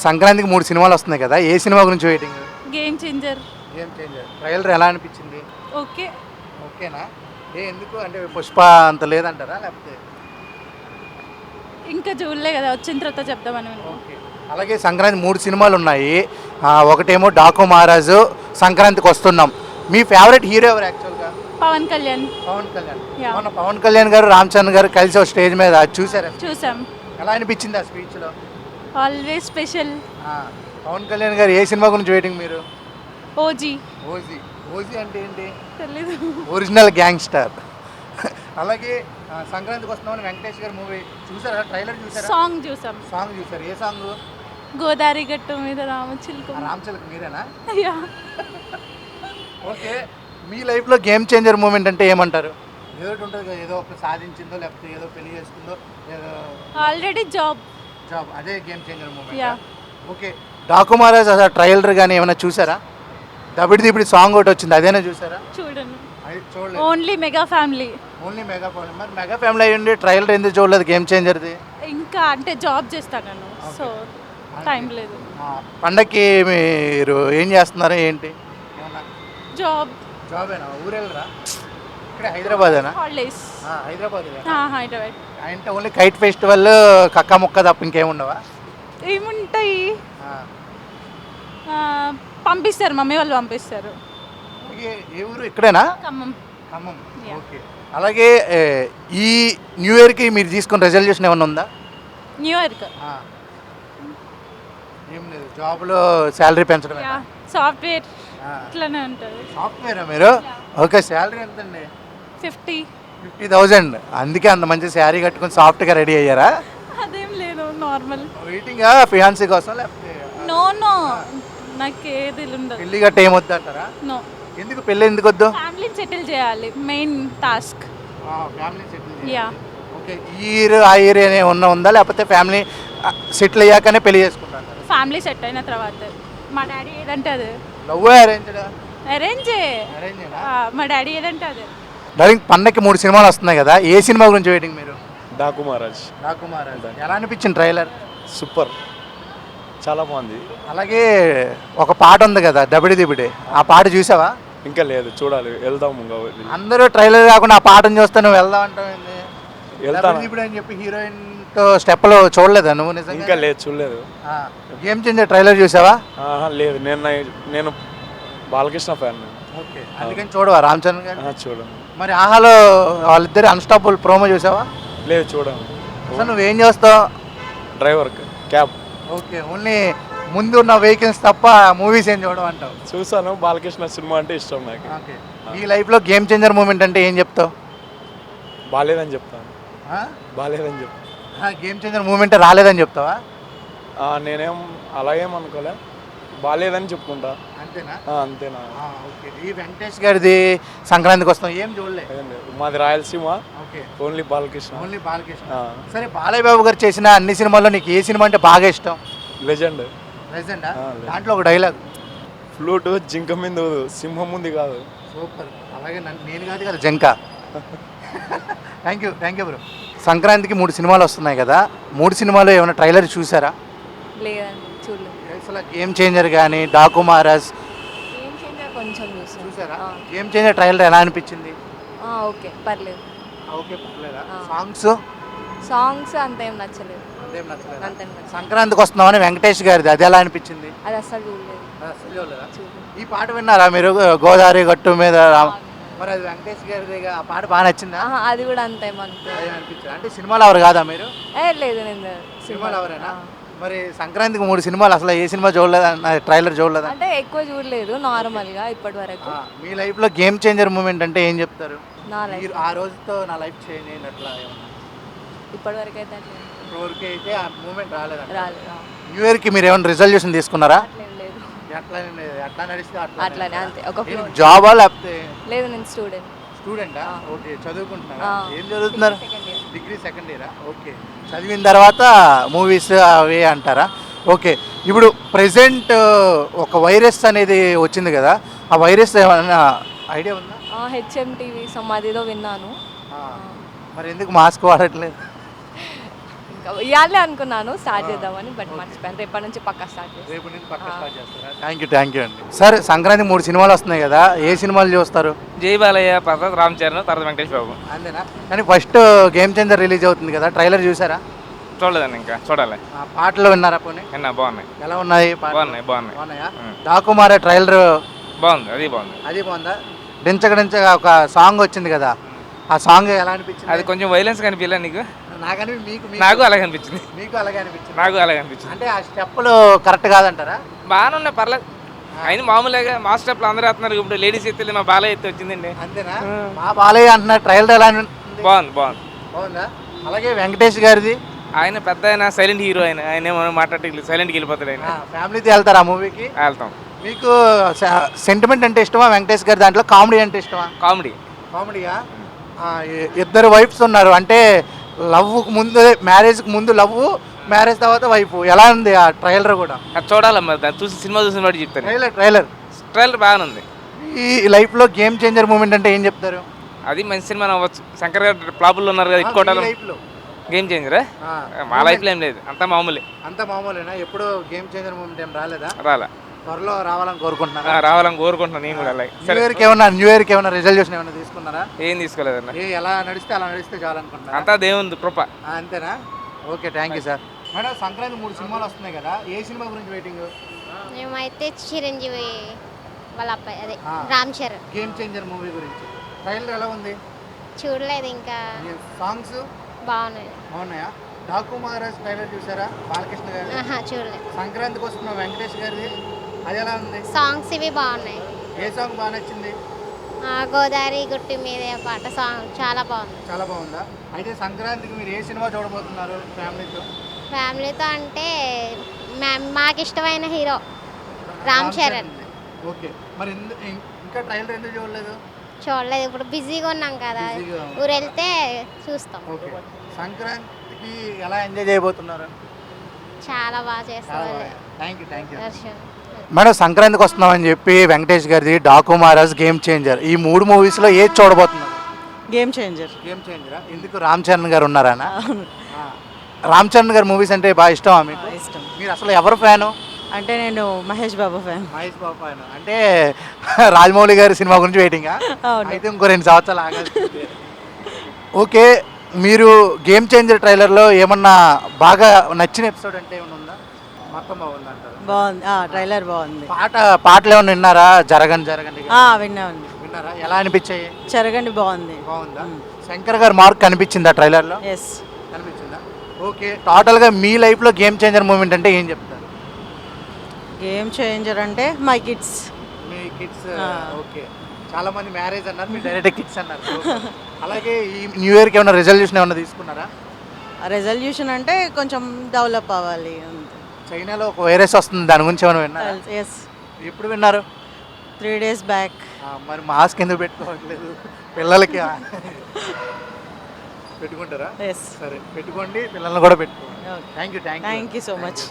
సంక్రాంతికి 3 సినిమాలు వస్తున్నాయి కదా, ఏ సినిమా గురించి waiting? Game changer. Game changer trailer ఎలా అనిపించింది? ఓకే. ఓకేనా? ఎందుకు అంటే పుష్ప అంత లేదంటారా లేకపోతే? ఇంకా చూడలే కదా, వచ్చిన తర్వాత చెప్దామని. ఓకే. అలాగే సంక్రాంతి 3 సినిమాలు ఉన్నాయి. ఒకటేమో డాకు మహారాజు, సంక్రాంతికి వస్తున్నాం. మీ ఫేవరెట్ హీరో ఎవరు యాక్చువల్గా? పవన్ కళ్యాణ్. పవన్ కళ్యాణ్. Yeah. మొన్న పవన్ కళ్యాణ్ గారు రామ్ చరణ్ గారు కలిసి ఒక స్టేజ్ మీద చూసారా? చూసాం. ఎలా అనిపించింది ఆ స్పీచ్లో? Always special. పవన్ కళ్యాణ్ గారు ఏ సినిమా గురించి వెయిటింగ్ మీరు? ఓజీ. ఓజీ. ఓజీ అంటే ఏంటి? తెలీదు. Original gangster. అలాగే సంక్రాంతికి వస్తున్నామని వెంకటేష్ గారు మూవీ చూసారా? ట్రైలర్ చూసారా? సాంగ్ చూసాం. సాంగ్ చూసారు. ఏ సాంగ్? గోదావరి గట్టు మీద రామచిలుక. రామచిలక మీరేనా? యా. ఓకే. మీ లైఫ్లో గేమ్ చేంజర్ మూమెంట్ అంటే ఏమంటారు? ఏదో ఒకటి ఉంటుంది కదా, ఏదో ఒక సాధించిందో లేకపోతే ఏదో పెళ్లి చేసుకుందో, ఏదో ఆల్రెడీ జాబ్. అదే game changer moment. Yeah. Okay. Daaku Maharaaj అసలు ట్రైలర్ కానీ ఏమైనా చూసారా? దబిడి దిబిడి సాంగ్ ఒకటి వచ్చింది, అదేనా చూసారా? చూడను. అది చూడలేదు. Only mega family. Only mega family. మరి మెగా ఫ్యామిలీ అయ్యండి ట్రైలర్ ఎందుకు చూడలేదు గేమ్ చేంజర్ది? ఇంకా అంటే జాబ్ చేస్తాను నేను, సో టైం లేదు. పండక్కి మీరు ఏం చేస్తున్నారు ఏంటి? ఏమన్నా జాబ్. జాబేనా? ఊరెళ్ళరా? ఇక్కడ హైదరాబాదేనా? హాలిడేస్. హైదరాబాద్. హైదరాబాద్. అంటే ఓన్లీ కైట్ ఫెస్టివల్, కక్క ముక్క తప్ప ఇంకేముండవా? ఏముంటాయి, పంపిస్తారు, మమ్మీ వాళ్ళు పంపిస్తారు. ఏ ఊరు? ఇక్కడేనా? ఖమ్మం. ఖమ్మం. Yeah. ఓకే. అలాగే ఈ న్యూ ఇయర్కి మీరు తీసుకున్న రెజల్యూషన్ ఏమైనా ఉందా? న్యూ ఇయర్కి ఏం లేదు, జాబ్లో శాలరీ పెంచడం. సాఫ్ట్వేర్ ఇట్లానే ఉంటుంది. సాఫ్ట్వేరా మీరు? ఓకే. శాలరీ ఎంతండి? 50,000. అందుకే అంత మంచి శారీ కట్టుకుని సాఫ్ట్గా రెడీ అయ్యారా? అదేం లేదు, నార్మల్. వెయిటింగా ఫియాన్సీ కోసం లేకపోతే? నో నాకు ఏది ఉండదు. పెళ్లి గట్ట ఏమొద్దు అంటారా? నో. ఎందుకు పెళ్ళి ఎందుకు వద్దు? ఫ్యామిలీని సెటిల్ చేయాలి, main task. Family settle. Yeah. Okay. ఈ ఇయర్ ఆ ఇయర్ అనే ఉందా లేకపోతే ఫ్యామిలీ సెటిల్ అయ్యాకనే పెళ్లి చేసుకుంటారు? ఫ్యామిలీ సెట్ అయిన తర్వాత. మా డాడీ ఏదంటే అది. లవ్ అరేంజ్డా? అరేంజే. అరేంజేనా? మా డాడీ ఏదంటే అది. డార్లింగ్, పండక్కి 3 సినిమాలు వస్తున్నాయి కదా, ఏ సినిమా గురించి వెయిటింగ్ మీరు? డాకు మహారాజ్. డాకు మహారాజ్ ఎలా అనిపించింది ట్రైలర్? సూపర్, చాలా బాగుంది. అలాగే ఒక పాట ఉంది కదా, దబిడి దిబిడి, ఆ పాట చూసావా? ఇంకా లేదు, చూడాలి, వెళ్దాం. అందరూ ట్రైలర్ కాకుండా ఆ పాటను చూస్తే నువ్వు వెళ్దాం అంటావు. వెళ్తాను ఇప్పుడు అని చెప్పి హీరోయిన్తో స్టెప్లో చూడలేదా నువ్వు? నిజంగా ఇంకా లేదు, చూడలేదు. గేమ్ చేంజర్ ట్రైలర్ చూసావా? లేదు, నేను బాలకృష్ణ ఫ్యాన్. ఓకే. అందుకని చూడవా రామ్ చరణ్ గారు? చూడను. మరి ఆహాలో వాళ్ళిద్దరు అన్స్టాపుల్ ప్రోమో చూసావా? లేదు, చూడను. అసలు నువ్వేం చేస్తావు? Driver, cab. ఓకే. ఓన్లీ ముందు ఉన్న వెహికల్స్ తప్ప మూవీస్ ఏం చూడడం అంటావు? చూసాను, బాలకృష్ణ సినిమా అంటే ఇష్టం నాకు. ఓకే. మీ లైఫ్లో గేమ్ చేంజర్ మూమెంట్ అంటే ఏం చెప్తావు? బాగాలేదని చెప్తాను. బాగాలేదని చెప్తాను. గేమ్ చేంజర్ మూమెంట్ రాలేదని చెప్తావా? నేనేం అలాగేం అనుకోలే, బాగాలేదని చెప్పుకుంటా. అంతేనా? అంతేనా? ఓకే. ఈ వెంకటేష్ గారిది సంక్రాంతికి వస్తాం ఏం చూడలే? మాది Rayalaseema. Okay. Only Balakrishna. Only Balakrishna. సరే, బాలయ్య బాబు గారు చేసిన అన్ని సినిమాల్లో నీకు ఏ సినిమా అంటే బాగా ఇష్టం? లెజెండ్. లెజెండా? దాంట్లో ఒక డైలాగ్. ఫ్లూట్ జింక మీద సింహం ముందు కాదు. సూపర్. అలాగే నేను కాదు కదా జంక. Thank you bro. సంక్రాంతికి 3 సినిమాలు వస్తున్నాయి కదా, 3 సినిమాలు ఏమైనా ట్రైలర్ చూసారా? లేదండి, చూడలేదు. అసలు గేమ్ చేంజర్ కానీ డాకు మహారాజ్ గేమ్ చేంజర్ కొంచెం చూసారా? గేమ్ చేంజర్ ట్రైలర్ ఎలా అనిపించింది? ఓకే, పర్లేదు. ఓకే, పర్లేదా? సాంగ్స్ అంతేం నచ్చలేదు. అంతే. సంక్రాంతికి వస్తున్నామని వెంకటేష్ గారిది, అది ఎలా అనిపించింది? అది అస్సలు చూడలేదు. ఈ పాట విన్నారా మీరు? గోదావరి గట్టు మీద మరి అది వెంకటేష్ గారిది, ఆ పాట బాగా నచ్చిందా? అది కూడా అంతేమనుకో. అంటే సినిమాలు ఎవరు కాదా మీరు? లేదు, నేను సినిమాలు ఎవరైనా? మరి సంక్రాంతికి 3 సినిమాలు, అసలు ఏ సినిమా చూడలేదా? ట్రైలర్ చూడలేదా? అంటే ఎక్కువ చూడలేదు, నార్మల్గా ఇప్పటి వరకు. మీ లైఫ్లో గేమ్ చేంజర్ మూమెంట్ అంటే ఏం చెప్తారు? నా లైఫ్ ఆ రోజుతో నా లైఫ్ చేంజ్ అయినట్లా ఇప్పటి వరకు అయితే ఇప్పటివరకు అయితే ఆ మూమెంట్ రాలేదు. న్యూ రాలేదు. ఇయర్కి మీరు ఏమైనా రిజల్యూషన్ తీసుకున్నారా? లేదు, ఎట్లా నడిస్తే అట్లానే అంతే. ఒక జాబా లేకపోతే? లేదు, నేను స్టూడెంటా? ఓకే. చదువుకుంటున్నారా? ఏం చదువుతున్నారు? డిగ్రీ సెకండ్ ఇయరా? ఓకే. చదివిన తర్వాత మూవీస్ అవే అంటారా? ఓకే. ఇప్పుడు ప్రెసెంట్ ఒక వైరస్ అనేది వచ్చింది కదా, ఆ వైరస్ ఏమైనా ఐడియా ఉందా? HMTV సమాధిలో విన్నాను. మరి ఎందుకు మాస్క్ వాడట్లేదు? ఇంకా ఇవ్వాలి అనుకున్నాను స్టార్ట్ చేద్దామని, బట్ మర్చిపోయాను. రేపటి నుంచి పక్కా స్టార్ట్ చేస్తాను. రేపు నుంచి పక్క స్టార్ట్ చేస్తారా? థ్యాంక్ యూ అండి. సార్, సంక్రాంతి 3 సినిమాలు వస్తున్నాయి కదా, ఏ సినిమాలు చూస్తారు? జై బాలయ్య, తర్వాత రామ్ చరణ్, తర్వాత వెంకటేష్ బాబు. అంతేనా? కానీ ఫస్ట్ గేమ్ చేంజర్ రిలీజ్ అవుతుంది కదా, ట్రైలర్ చూసారా? చూడలేదండి, ఇంకా చూడాలి. పాటలు విన్నారా పోనీ? విన్నా, బాగున్నాయి. ఎలా ఉన్నాయి పాటలు? బాగున్నాయి. బాగున్నాయా? డాకుమారే ట్రైలర్ బాగుంది, అది బాగుంది. అది బాగుందా? డించగా ఒక సాంగ్ వచ్చింది కదా, ఆ సాంగ్ ఎలా అనిపించింది? అది కొంచెం వైలెన్స్ కనిపించలే నీకు? నాకని నాకు అలాగే అనిపించింది. మీకు అలాగే అనిపించింది? నాకు అలాగే అనిపించింది. అంటే ఆ స్టెప్పులు కరెక్ట్ కాదంటారా? బాగానే ఉన్నాయి, పర్లేదు. అయినా మామూలుగా మా స్టెప్లు అందరూ వేస్తున్నారు. ఇప్పుడు లేడీస్ ఎత్తే మా బాలయ్య ఎత్తి వచ్చిందండి. అంతేనా? మా బాలయ్య అంటున్నారు, ట్రైలర్ ఎలా ఉంది? బాగుంది. బాగుందా? అలాగే వెంకటేష్ గారిది, ఆయన పెద్ద ఆయన సైలెంట్ హీరో. ఆయన ఏమో మాట్లాడి సైలెంట్కి వెళ్ళిపోతాడు. ఆయన ఫ్యామిలీతో వెళ్తారా ఆ మూవీకి? వెళ్తాం. మీకు సెంటిమెంట్ అంటే ఇష్టమా వెంకటేష్ గారి దాంట్లో, కామెడీ అంటే ఇష్టమా? కామెడీయా? ఇద్దరు వైఫ్స్ ఉన్నారు అంటే, లవ్కు ముందు, మ్యారేజ్కి ముందు లవ్, మ్యారేజ్ తర్వాత వైఫ్. ఎలా ఉంది ఆ ట్రైలర్ కూడా? అది చూడాలమ్మా, దాన్ని చూసి సినిమా చూసిన వాటి చెప్తాను. ట్రైలర్ బాగానే ఉంది. ఈ లైఫ్లో గేమ్ చేంజర్ మూమెంట్ అంటే ఏం చెప్తారు? అది మంచి సినిమా అవ్వచ్చు. శంకర్ గారు ఫ్లాపుల్లో ఉన్నారు కదా, ఇట్టుకోవటాలు. గేమ్ చేంజరా? మా లైఫ్లో ఏం లేదు, అంతా మామూలే. అంతా మామూలేనా? ఎప్పుడు గేమ్ చేంజర్ మూమెంట్ ఏం రాలేదా? రాలా. త్వరలో రావాలని కోరుకుంటున్నారా? రావాలని కోరుకుంటున్నాను నేను కూడా. అలాగే న్యూ ఇయర్కి ఏమైనా రిజల్యూషన్ ఏమైనా తీసుకున్నారా? ఏం తీసుకోలేదన్న. ఎలా నడిస్తే అలా నడిస్తే చాలనుకుంటున్నారా? అంతా దేవుంది కృప. అంతేనా? Okay, thank you sir. Madam, Sankranti 3 సినిమాలు వస్తున్నాయి కదా, ఏ సినిమా గురించి వెయిటింగ్? మేమైతే చిరంజీవి వాళ్ళ అబ్బాయి, అదే Ram Charan. Game changer movie గురించి ట్రైలర్ ఎలా ఉంది? చూడలేదు ఇంకా. సాంగ్స్ బాగున్నాయా? డాకు మహారాజ్ ట్రైలర్ చూసారా? బాలకృష్ణ గారు. చూడలేదు. సంక్రాంతికి వస్తున్న వెంకటేష్ గారిది, అది ఎలా ఉంది? సాంగ్స్ ఇవి బాగున్నాయి. ఏ సాంగ్ బాగా నచ్చింది? గోదావరి గుట్టి మీదే పాట సాంగ్ చాలా బాగుంది. చాలా బాగుందా? అయితే సంక్రాంతికి మీరు ఏ సినిమా చూడబోతున్నారు ఫ్యామిలీతో? ఫ్యామిలీతో అంటే మాకు ఇష్టమైన హీరో రామ్ చరణ్. ఓకే, మరి ఇంకా ట్రైలర్ ఎందుకు చూడలేదు? చూడలేదు, ఇప్పుడు బిజీగా ఉన్నాం కదా, ఊరు వెళ్తే చూస్తాం. ఓకే, సంక్రాంతికి ఎలా ఎంజాయ్ చేయబోతున్నారు? చాలా బాగా చేస్తాం. Thank you. మేడం, సంక్రాంతికి వస్తున్నామని చెప్పి వెంకటేష్ గారిది, డాకు మహారాజ్, గేమ్ చేంజర్, ఈ 3 మూవీస్లో ఏది చూడబోతున్నారు? Game changer. ఎందుకు? రామ్ చరణ్ గారు ఉన్నారా? రామ్ చరణ్ గారు మూవీస్ అంటే బాగా ఇష్టమా మీకు? ఇష్టం. మీరు అసలు ఎవరు ఫ్యాను? అంటే నేను మహేష్ బాబు ఫ్యాన్. అంటే రాజమౌళి గారి సినిమా గురించి వెయిటింగా? అవును. అయితే ఇంకో 2 సంవత్సరాలు ఆగాలి. ఓకే, మీరు గేమ్ చేంజర్ ట్రైలర్లో ఏమన్నా బాగా నచ్చిన ఎపిసోడ్ అంటే ఏమన్నా ఉందా? మొత్తం బాగుందంటారు? బాగుంది, ట్రైలర్ బాగుంది. పాటలు ఏమన్నా విన్నారా? జరగండి విన్నారా? ఎలా అనిపించాయి? జరగండి బాగుందా? శంకర్ గారు మార్క్ కనిపించిందా ట్రైలర్లో? ఎస్, కనిపించిందా? ఓకే, టోటల్గా మీ లైఫ్లో గేమ్ చేంజర్ మూమెంట్ అంటే ఏం చెప్తారు? గేమ్ చేంజర్ అంటే my kids. Me kids. Okay, చాలా మంది మ్యారేజ్ అన్నారు, మీరు డైరెక్ట్ కిడ్స్ అన్నారు. అలాగే ఈ న్యూ ఇయర్కి ఏమైనా రెజల్యూషన్ ఏమైనా తీసుకున్నారా? రెజల్యూషన్ అంటే కొంచెం డెవలప్ అవ్వాలి. చైనాలో ఒక వైరస్ వస్తుంది, దాని గురించి ఏమైనా విన్నారా? ఎస్. ఎప్పుడు విన్నారు? 3 days బ్యాక్. మరి మాస్క్ ఎందుకు పెట్టుకోవట్లేదు? పిల్లలకి పెట్టుకుంటారా? ఎస్. సరే, పెట్టుకోండి, పిల్లల్ని కూడా పెట్టుకోండి. Thank you so much.